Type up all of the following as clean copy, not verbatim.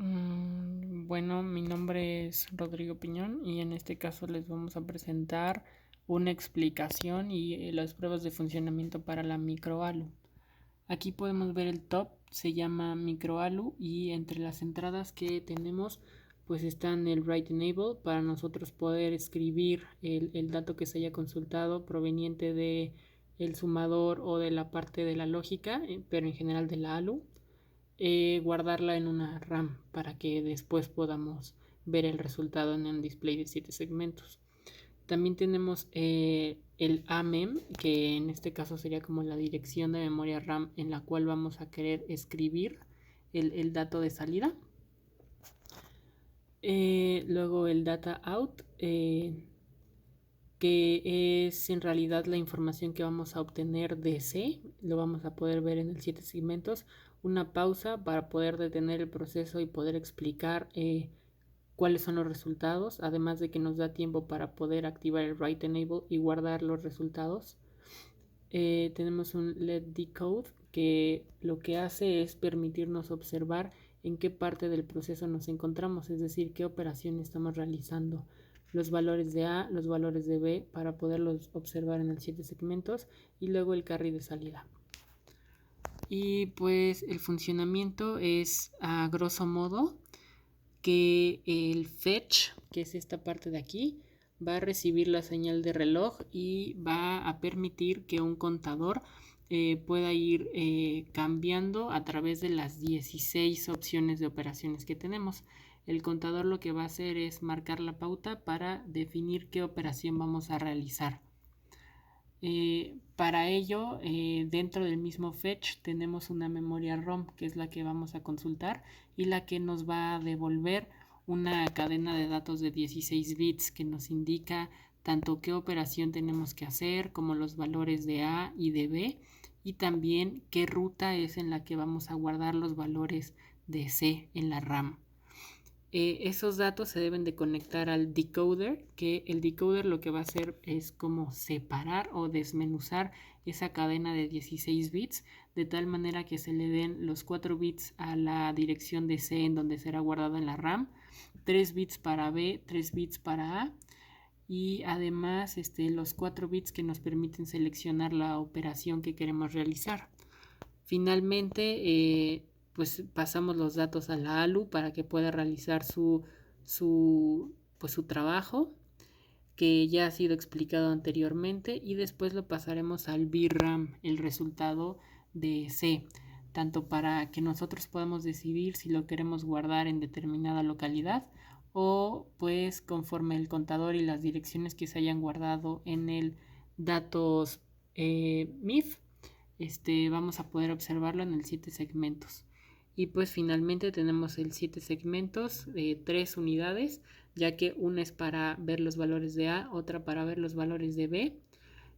Bueno, mi nombre es Rodrigo Piñón y en este caso les vamos a presentar una explicación y las pruebas de funcionamiento para la microALU. Aquí podemos ver el top, se llama microALU y entre las entradas que tenemos pues están el write enable para nosotros poder escribir el dato que se haya consultado proveniente de el sumador o de la parte de la lógica, pero en general de la ALU, guardarla en una RAM para que después podamos ver el resultado en un display de 7 segmentos. También tenemos el AMEM, que en este caso sería como la dirección de memoria RAM en la cual vamos a querer escribir el dato de salida. Luego el data out, que es en realidad la información que vamos a obtener de C, lo vamos a poder ver en el 7 segmentos, una pausa para poder detener el proceso y poder explicar cuáles son los resultados, además de que nos da tiempo para poder activar el write enable y guardar los resultados. Tenemos un let decode que lo que hace es permitirnos observar en qué parte del proceso nos encontramos, es decir, qué operación estamos realizando, los valores de A, los valores de B para poderlos observar en el 7 segmentos y luego el carry de salida. Y pues el funcionamiento es a grosso modo que el fetch, que es esta parte de aquí, va a recibir la señal de reloj y va a permitir que un contador pueda ir cambiando a través de las 16 opciones de operaciones que tenemos. El contador lo que va a hacer es marcar la pauta para definir qué operación vamos a realizar. Para ello, dentro del mismo fetch tenemos una memoria ROM, que es la que vamos a consultar y la que nos va a devolver una cadena de datos de 16 bits que nos indica tanto qué operación tenemos que hacer como los valores de A y de B y también qué ruta es en la que vamos a guardar los valores de C en la RAM. Esos datos se deben de conectar al decoder, que el decoder lo que va a hacer es como separar o desmenuzar esa cadena de 16 bits de tal manera que se le den los 4 bits a la dirección de C en donde será guardada en la RAM, 3 bits para B, 3 bits para A y además los 4 bits que nos permiten seleccionar la operación que queremos realizar. Finalmente, pues pasamos los datos a la ALU para que pueda realizar su trabajo que ya ha sido explicado anteriormente y después lo pasaremos al VRAM, el resultado de C, tanto para que nosotros podamos decidir si lo queremos guardar en determinada localidad o pues conforme el contador y las direcciones que se hayan guardado en el datos MIF, vamos a poder observarlo en el 7 segmentos. Y pues finalmente tenemos el 7 segmentos de 3 unidades, ya que una es para ver los valores de A, otra para ver los valores de B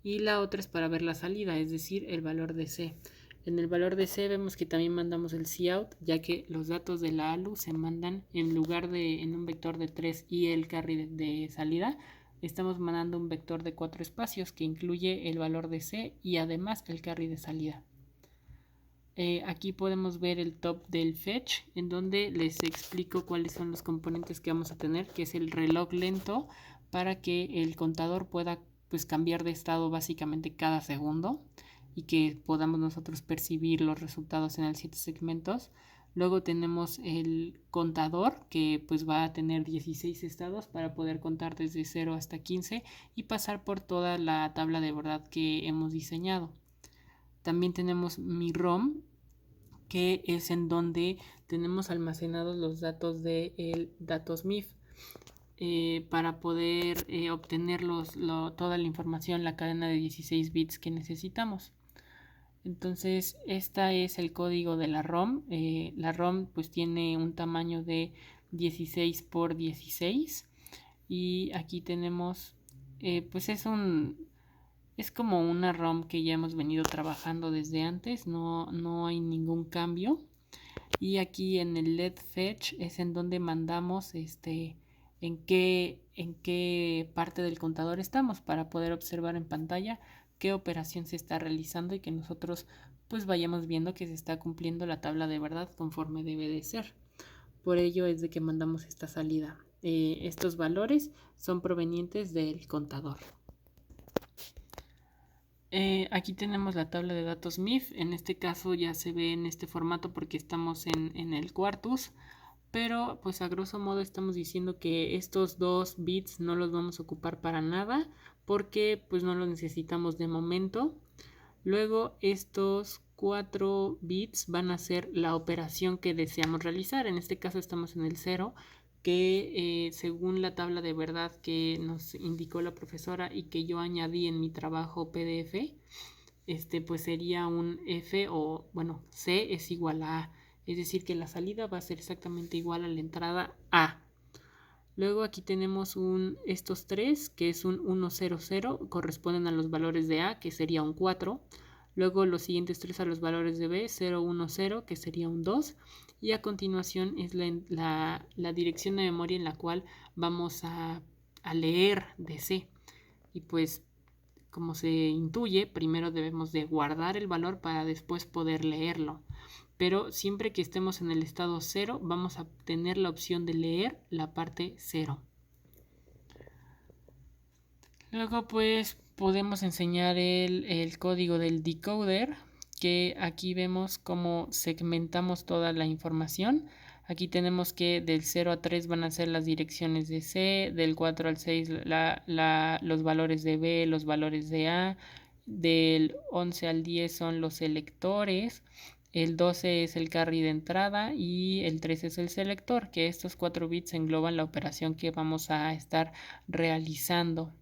y la otra es para ver la salida, es decir, el valor de C. En el valor de C vemos que también mandamos el cout, ya que los datos de la ALU se mandan en lugar de en un vector de 3 y el carry de salida, estamos mandando un vector de 4 espacios que incluye el valor de C y además el carry de salida. Aquí podemos ver el top del fetch en donde les explico cuáles son los componentes que vamos a tener, que es el reloj lento para que el contador pueda pues cambiar de estado básicamente cada segundo y que podamos nosotros percibir los resultados en el 7 segmentos. Luego tenemos el contador que pues va a tener 16 estados para poder contar desde 0 hasta 15 y pasar por toda la tabla de verdad que hemos diseñado. También tenemos mi ROM, que es en donde tenemos almacenados los datos de el datos MIF para poder obtener toda la información, la cadena de 16 bits que necesitamos. Entonces, esta es el código de la ROM. La ROM pues tiene un tamaño de 16 por 16 y aquí tenemos pues es como una ROM que ya hemos venido trabajando desde antes, no hay ningún cambio. Y aquí en el LED Fetch es en donde mandamos en qué parte del contador estamos para poder observar en pantalla qué operación se está realizando y que nosotros pues vayamos viendo que se está cumpliendo la tabla de verdad conforme debe de ser. Por ello es de que mandamos esta salida. Estos valores son provenientes del contador. Aquí tenemos la tabla de datos MIF. En este caso ya se ve en este formato porque estamos en el Quartus. Pero pues a grosso modo estamos diciendo que estos 2 bits no los vamos a ocupar para nada porque pues no los necesitamos de momento. Luego estos 4 bits van a ser la operación que deseamos realizar. En este caso estamos en el 0, que según la tabla de verdad que nos indicó la profesora y que yo añadí en mi trabajo PDF, pues sería un F o bueno, C es igual a A. Es decir, que la salida va a ser exactamente igual a la entrada A. Luego aquí tenemos estos 3, que es un 1, 0, 0, corresponden a los valores de A, que sería un 4. Luego los siguientes 3 a los valores de B, 0, 1, 0, que sería un 2. Y a continuación es la dirección de memoria en la cual vamos a leer de C. Y pues, como se intuye, primero debemos de guardar el valor para después poder leerlo. Pero siempre que estemos en el estado 0 vamos a tener la opción de leer la parte 0. Luego pues podemos enseñar el código del decoder, que aquí vemos cómo segmentamos toda la información. Aquí tenemos que del 0 a 3 van a ser las direcciones de C, del 4 al 6 los valores de B, los valores de A, del 11 al 10 son los selectores, el 12 es el carry de entrada y el 13 es el selector, que estos 4 bits engloban la operación que vamos a estar realizando.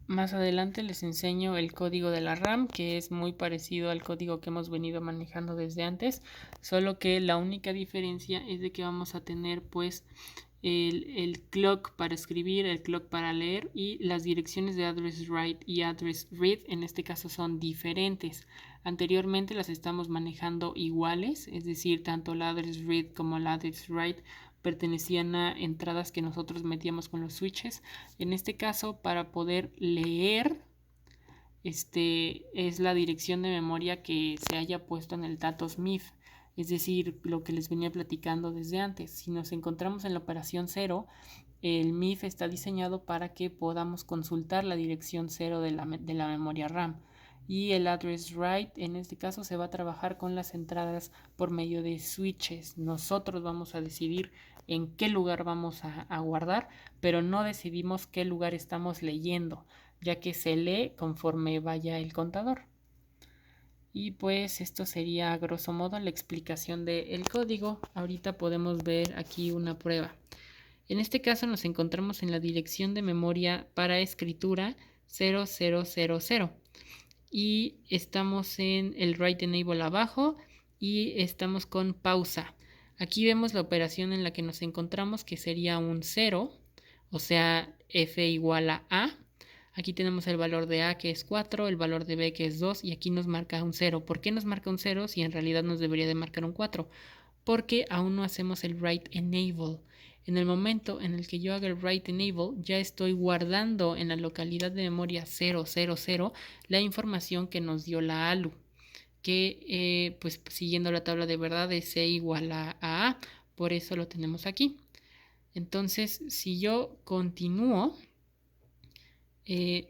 Más adelante les enseño el código de la RAM, que es muy parecido al código que hemos venido manejando desde antes, solo que la única diferencia es de que vamos a tener pues el clock para escribir, el clock para leer, y las direcciones de address write y address read en este caso son diferentes. Anteriormente las estamos manejando iguales, es decir, tanto la address read como la address write pertenecían a entradas que nosotros metíamos con los switches. En este caso, para poder leer, es la dirección de memoria que se haya puesto en el datos MIF. Es decir, lo que les venía platicando desde antes. Si nos encontramos en la operación 0, el MIF está diseñado para que podamos consultar la dirección 0 de la memoria RAM. Y el address write en este caso se va a trabajar con las entradas por medio de switches. Nosotros vamos a decidir en qué lugar vamos a guardar, pero no decidimos qué lugar estamos leyendo, ya que se lee conforme vaya el contador. Y pues esto sería a grosso modo la explicación del código. Ahorita podemos ver aquí una prueba. En este caso nos encontramos en la dirección de memoria para escritura 0000 y estamos en el write enable abajo y estamos con pausa. Aquí vemos la operación en la que nos encontramos, que sería un 0, o sea, F igual a A. Aquí tenemos el valor de A, que es 4, el valor de B, que es 2, y aquí nos marca un 0. ¿Por qué nos marca un 0 si en realidad nos debería de marcar un 4? Porque aún no hacemos el write enable. En el momento en el que yo haga el write enable, ya estoy guardando en la localidad de memoria 000 la información que nos dio la ALU, que pues siguiendo la tabla de verdad es C igual a A, por eso lo tenemos aquí. Entonces, si yo continúo,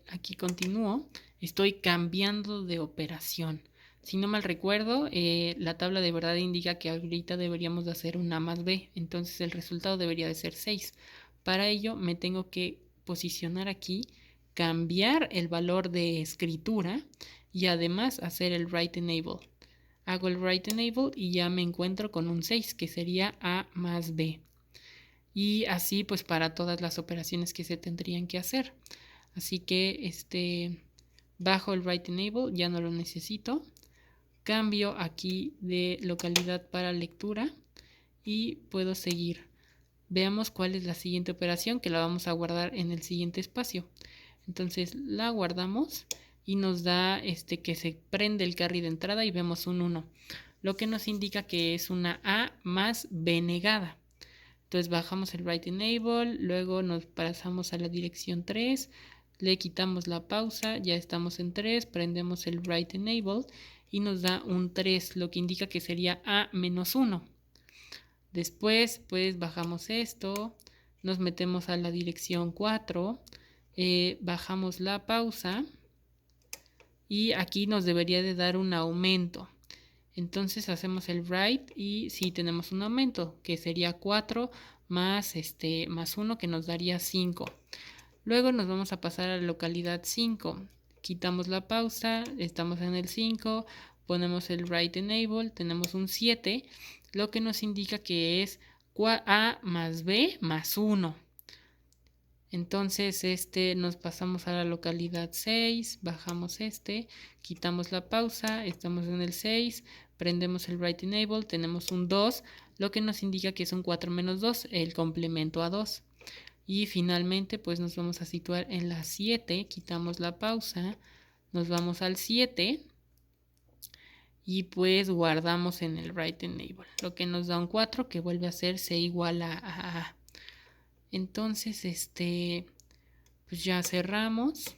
aquí continúo, estoy cambiando de operación. Si no mal recuerdo, la tabla de verdad indica que ahorita deberíamos de hacer un A más B, entonces el resultado debería de ser 6. Para ello me tengo que posicionar aquí, cambiar el valor de escritura y además hacer el write enable. Hago el write enable y ya me encuentro con un 6, que sería A más B. Y así pues para todas las operaciones que se tendrían que hacer. Así que bajo el write enable, ya no lo necesito. Cambio aquí de localidad para lectura y puedo seguir. Veamos cuál es la siguiente operación, que la vamos a guardar en el siguiente espacio. Entonces la guardamos y nos da que se prende el carry de entrada y vemos un 1, lo que nos indica que es una A más B negada. Entonces bajamos el write enable, luego nos pasamos a la dirección 3, le quitamos la pausa, ya estamos en 3, prendemos el write enable y nos da un 3, lo que indica que sería A menos 1. Después pues bajamos esto, nos metemos a la dirección 4, bajamos la pausa y aquí nos debería de dar un aumento. Entonces hacemos el write y sí tenemos un aumento que sería 4 más, más 1 que nos daría 5. Luego nos vamos a pasar a la localidad 5. Quitamos la pausa, estamos en el 5, ponemos el write enable, tenemos un 7, lo que nos indica que es A más B más 1. Entonces nos pasamos a la localidad 6, bajamos quitamos la pausa, estamos en el 6, prendemos el write enable, tenemos un 2, lo que nos indica que es un 4 menos 2, el complemento a 2. Y finalmente pues nos vamos a situar en la 7, quitamos la pausa, nos vamos al 7 y pues guardamos en el write enable, lo que nos da un 4 que vuelve a ser C igual a A. Entonces pues ya cerramos,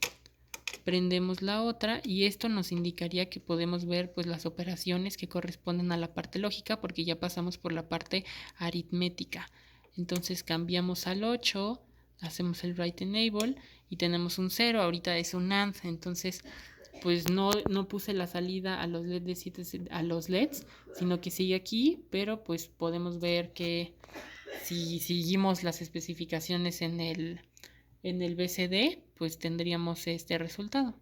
prendemos la otra y esto nos indicaría que podemos ver pues las operaciones que corresponden a la parte lógica porque ya pasamos por la parte aritmética. Entonces cambiamos al 8, hacemos el write enable y tenemos un 0, ahorita es un AND, entonces pues no puse la salida a los LEDs de 7 a los LEDs, sino que sigue aquí, pero pues podemos ver que si seguimos las especificaciones en el BCD, pues tendríamos este resultado.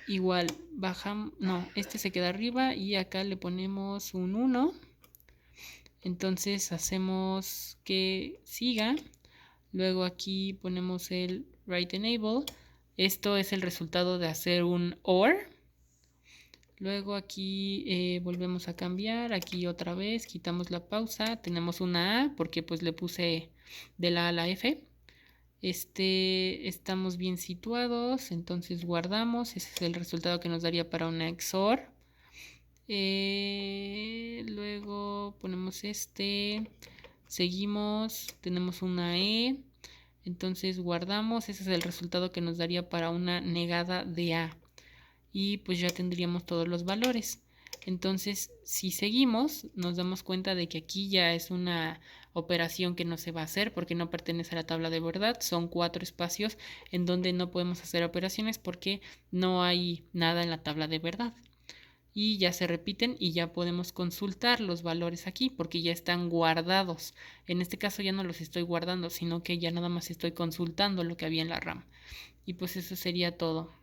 Igual bajamos, no, se queda arriba y acá le ponemos un 1. Entonces hacemos que siga. Luego aquí ponemos el write enable. Esto es el resultado de hacer un OR. Luego aquí volvemos a cambiar, aquí otra vez quitamos la pausa, tenemos una A porque pues le puse de la A a la F. Estamos bien situados, entonces guardamos, ese es el resultado que nos daría para una XOR. Luego ponemos seguimos, tenemos una E, entonces guardamos, ese es el resultado que nos daría para una negada de A. Y pues ya tendríamos todos los valores. Entonces, si seguimos, nos damos cuenta de que aquí ya es una operación que no se va a hacer porque no pertenece a la tabla de verdad. Son 4 espacios en donde no podemos hacer operaciones porque no hay nada en la tabla de verdad. Y ya se repiten y ya podemos consultar los valores aquí porque ya están guardados. En este caso ya no los estoy guardando, sino que ya nada más estoy consultando lo que había en la RAM. Y pues eso sería todo.